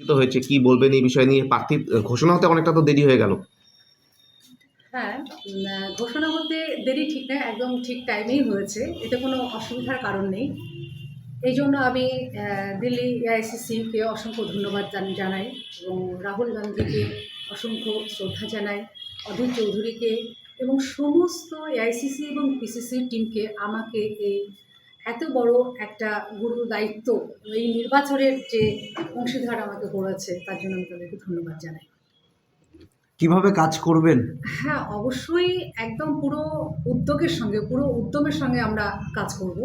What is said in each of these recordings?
তো হয়েছে, কি বলবেন এই বিষয় নিয়ে? প্রার্থী ঘোষণা হতে অনেকটা তো দেরি হয়ে গেল। হ্যাঁ, ঘোষণা বলতে দেরি ঠিক না, একদম ঠিক টাইমেই হয়েছে। এতে কোনো অসুবিধার কারণ নেই। এই জন্য আমি দিল্লি এআইসিসিকে অসংখ্য ধন্যবাদ জানাই এবং রাহুল গান্ধীকে অসংখ্য শ্রদ্ধা জানাই, অধীর চৌধুরীকে এবং সমস্ত এআইসিসি এবং পিসিসির টিমকে আমাকে এই এত বড় একটা গুরু দায়িত্ব, এই নির্বাচনের যে অংশীদার আমাকে করেছে তার জন্য আমি তাদেরকে ধন্যবাদ জানাই। কিভাবে কাজ করবেন? হ্যাঁ, অবশ্যই একদম পুরো উদ্যোগের সঙ্গে, পুরো উদ্যমের সঙ্গে আমরা কাজ করব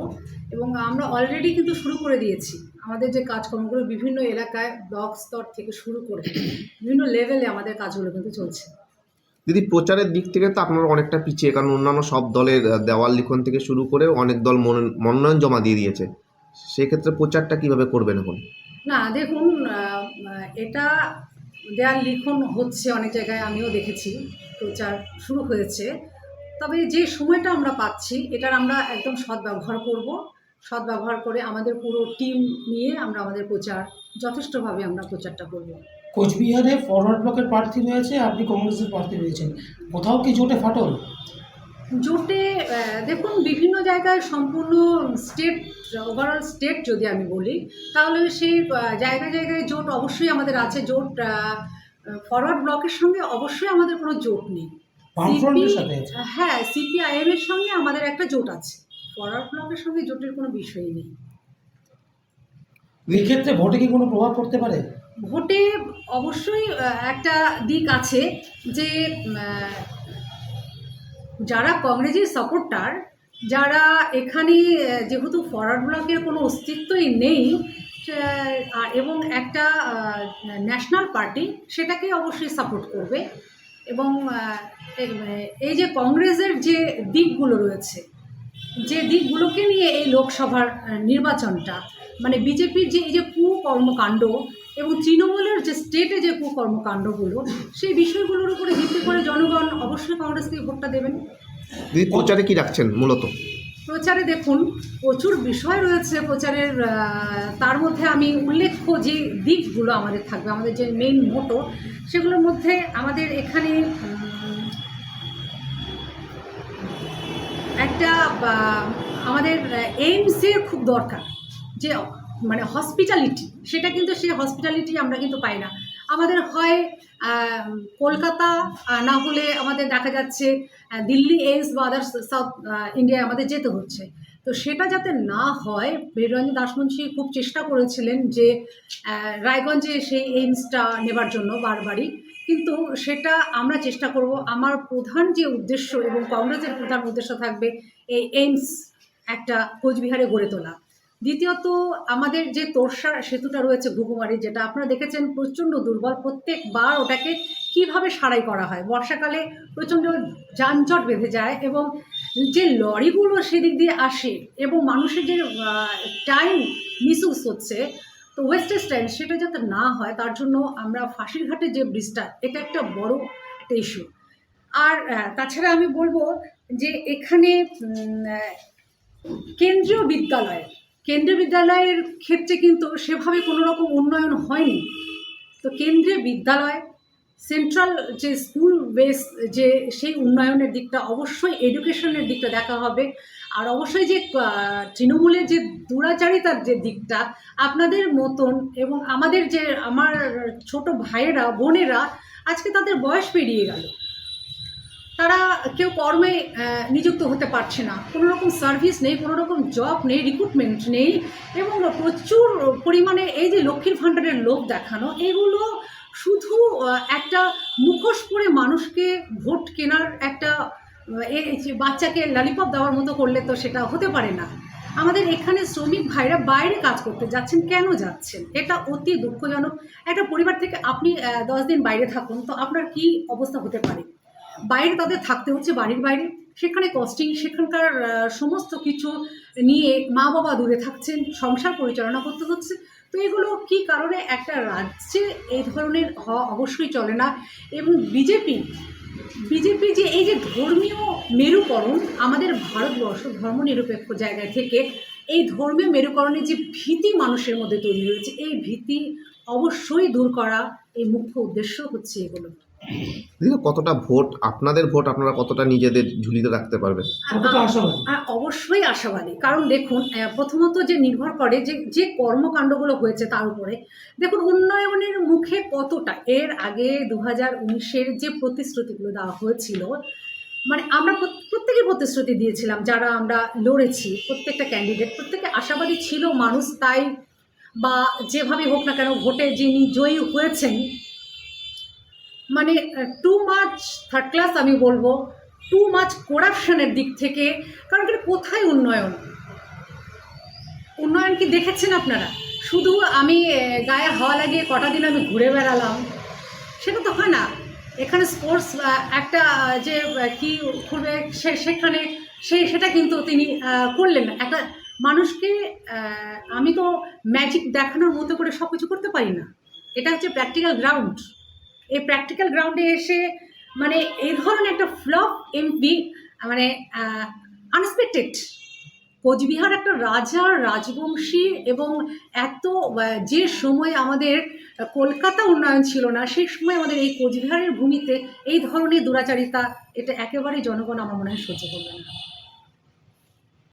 এবং আমরা অলরেডি কিন্তু শুরু করে দিয়েছি। আমাদের যে কাজকর্মগুলো বিভিন্ন এলাকায় ব্লক স্তর থেকে শুরু করে বিভিন্ন লেভেলে আমাদের কাজগুলো কিন্তু চলছে। দিদি, প্রচারের দিক থেকে তো আপনারা অনেকটা পিছিয়ে, কারণ অন্যান্য সব দলের দেওয়াল লিখন থেকে শুরু করে অনেক দল মনোনয়ন জমা দিয়ে দিয়েছে। সেক্ষেত্রে প্রচারটা কিভাবে করবেন এখন? না দেখুন, এটা দেয়াল লিখন হচ্ছে অনেক জায়গায়, আমিও দেখেছি প্রচার শুরু হয়েছে। তবে যে সময়টা আমরা পাচ্ছি এটার আমরা একদম সদ্ব্যবহার করব। সদ্ব্যবহার করে আমাদের পুরো টিম নিয়ে আমরা আমাদের প্রচার যথেষ্টভাবে আমরা প্রচারটা করব। কোচবিহারে ফরওয়ার্ড ব্লকের প্রার্থী রয়েছে, আপনি কংগ্রেসের প্রার্থী রয়েছেন, কোথাও কি জোটে ফাটল? জোটে দেখুন, বিভিন্ন জায়গায় সম্পূর্ণ স্টেট, ওভারঅল স্টেট যদি আমি বলি, তাহলে সেই জায়গায় জায়গায় জোট অবশ্যই আমাদের আছে। জোট ফরওয়ার্ড ব্লকের সঙ্গে অবশ্যই আমাদের কোনো জোট নেই। বামফ্রন্টের সাথে আছে। হ্যাঁ, সিপিআইএম এর সঙ্গে আমাদের একটা জোট আছে, ফরওয়ার্ড ব্লকের সঙ্গে জোটের কোনো বিষয়ই নেই। এই ক্ষেত্রে ভোটে কি কোনো প্রভাব পড়তে পারে? ভোটে অবশ্যই একটা দিক আছে যে যারা কংগ্রেসের সাপোর্টার, যারা এখানে যেহেতু ফরওয়ার্ড ব্লকের কোনো অস্তিত্বই নেই এবং একটা ন্যাশনাল পার্টি সেটাকে অবশ্যই সাপোর্ট করবে এবং এই যে কংগ্রেসের যে দিকগুলো রয়েছে, যে দিকগুলোকে নিয়ে এই লোকসভার নির্বাচনটা, মানে বিজেপির যে এই যে কুকর্মকাণ্ড এবং তৃণমূলের যে স্টেটে যে কুকর্মকাণ্ডগুলো, সেই বিষয়গুলোর উপরে ভিত্তি করে জনগণ অবশ্যই কংগ্রেসকে ভোটটা দেবেন। দিদি, প্রচারে কি রাখছেন মূলত? প্রচারে দেখুন, প্রচুর বিষয় রয়েছে প্রচারের, তার মধ্যে আমি উল্লেখ্য যে দিকগুলো আমাদের থাকবে, আমাদের যে মেইন মোটো, সেগুলোর মধ্যে আমাদের এখানে একটা আমাদের এইমসের খুব দরকার, যে মানে হসপিটালিটি, সেটা কিন্তু সেই হসপিটালিটি আমরা কিন্তু পাই না। আমাদের হয় কলকাতা, না হলে আমাদের দেখা যাচ্ছে দিল্লি এইমস বা আদার্স সাউথ ইন্ডিয়ায় আমাদের যেতে হচ্ছে। তো সেটা যাতে না হয়, বীররঞ্জন দাসমুন্সি খুব চেষ্টা করেছিলেন যে রায়গঞ্জে সেই এইমসটা নেবার জন্য বারবারই, কিন্তু সেটা আমরা চেষ্টা করব। আমার প্রধান যে উদ্দেশ্য এবং কংগ্রেসের প্রধান উদ্দেশ্য থাকবে এই এইমস একটা কোচবিহারে গড়ে তোলা। দ্বিতীয়ত, আমাদের যে তোরসা সেতুটা রয়েছে ঘুঘুমারি, যেটা আপনারা দেখেছেন প্রচণ্ড দুর্বল, প্রত্যেকবার ওটাকে কিভাবে সারাই করা হয়, বর্ষাকালে প্রচণ্ড যানজট বেঁধে যায় এবং যে লরিগুলো সেদিক দিয়ে আসে এবং মানুষের যে টাইম মিসইউজ হচ্ছে, তো ওয়েস্টেজ টাইম, সেটা যাতে না হয় তার জন্য আমরা ফাঁসিরঘাটে যে ব্রিজটা, এটা একটা বড় একটা ইস্যু। আর তাছাড়া আমি বলবো যে এখানে কেন্দ্রীয় বিদ্যালয়ের ক্ষেত্রে কিন্তু সেভাবে কোনো রকম উন্নয়ন হয়নি। তো কেন্দ্রীয় বিদ্যালয়, সেন্ট্রাল যে স্কুল বেস, যে সেই উন্নয়নের দিকটা, অবশ্যই এডুকেশনের দিকটা দেখা হবে। আর অবশ্যই যে তৃণমূলের যে দুরাচারিতার যে দিকটা, আপনাদের মতন এবং আমাদের যে আমার ছোট ভাইয়েরা বোনেরা, আজকে তাদের বয়স পেরিয়ে গেল, তারা কেউ কর্মে নিযুক্ত হতে পারছে না, কোনো রকম সার্ভিস নেই, কোনো রকম জব নেই, রিক্রুটমেন্ট নেই এবং প্রচুর পরিমাণে এই যে লক্ষ্মীর ভাণ্ডারের লোভ দেখানো, এগুলো শুধু একটা মুখোশ পরে মানুষকে ভোট কেনার একটা বাচ্চাকে ললিপপ দেওয়ার মতো করলে তো সেটা হতে পারে না। আমাদের এখানে শ্রমিক ভাইরা বাইরে কাজ করতে যাচ্ছেন, কেন যাচ্ছেন? এটা অতি দুঃখজনক। একটা পরিবার থেকে আপনি 10 দিন বাইরে থাকুন, তো আপনার কি অবস্থা হতে পারে? বাইরে তাদের থাকতে হচ্ছে, বাড়ির বাইরে, সেখানে কস্টিং, সেখানকার সমস্ত কিছু নিয়ে মা বাবা দূরে থাকছেন, সংসার পরিচালনা করতে হচ্ছে। তো এগুলো কি কারণে একটা রাজ্যে এই ধরনের হওয়া অবশ্যই চলে না। এবং বিজেপি যে এই যে ধর্মীয় মেরুকরণ, আমাদের ভারতবর্ষ ধর্মনিরপেক্ষ জায়গা থেকে এই ধর্মীয় মেরুকরণের যে ভীতি মানুষের মধ্যে তৈরি হয়েছে, এই ভীতি অবশ্যই দূর করা এই মুখ্য উদ্দেশ্য হচ্ছে এগুলো। দিদি কতটা ভোট, আপনাদের ভোট আপনারা কতটা নিজেদের ঝুলিতে রাখতে পারবেন? কতটা আশাবাদী? অবশ্যই আশাবাদী, কারণ দেখুন প্রথমত যে নির্ভর করে যে যে কর্মকাণ্ডগুলো হয়েছে তার উপরে। দেখুন উন্নয়নের মুখে কতটা, এর আগে 2019-এর যে প্রতিশ্রুতিগুলো দেওয়া হয়েছিল, মানে আমরা প্রত্যেকে প্রতিশ্রুতি দিয়েছিলাম, যারা আমরা লড়েছি প্রত্যেকটা ক্যান্ডিডেট প্রত্যেকে আশাবাদী ছিল মানুষ, তাই বা যেভাবে হোক না কেন ভোটে যিনি জয়ী হয়েছেন, মানে টু মাচ থার্ড ক্লাস আমি বলবো, টু মাচ করাপশনের দিক থেকে। কারণ কি কোথায় উন্নয়ন, উন্নয়ন কি দেখেছেন আপনারা? শুধু আমি গায়ে হাওয়া লাগিয়ে কটা দিন আমি ঘুরে বেড়ালাম, সেটা তো হয় না। এখানে স্পোর্টস একটা যে কি করবে সেখানে সেটা কিন্তু তিনি করলেন না। একটা মানুষকে আমি তো ম্যাজিক দেখানোর মতো করে সব কিছু করতে পারি না, এটা হচ্ছে প্র্যাকটিক্যাল গ্রাউন্ড। এই প্র্যাকটিক্যাল গ্রাউন্ডে এসে মানে এই ধরনের একটা ফ্লপ এমপি, মানে আনএক্সপেক্টেড। কোচবিহার একটা রাজার রাজবংশী এবং এত যে সময় আমাদের কলকাতা উন্নয়ন ছিল না, সেই সময় আমাদের এই কোচবিহারের ভূমিতে এই ধরনের দুরাচারিতা, এটা একেবারেই জনগণ আমার মনে হয় সহ্য করবে না।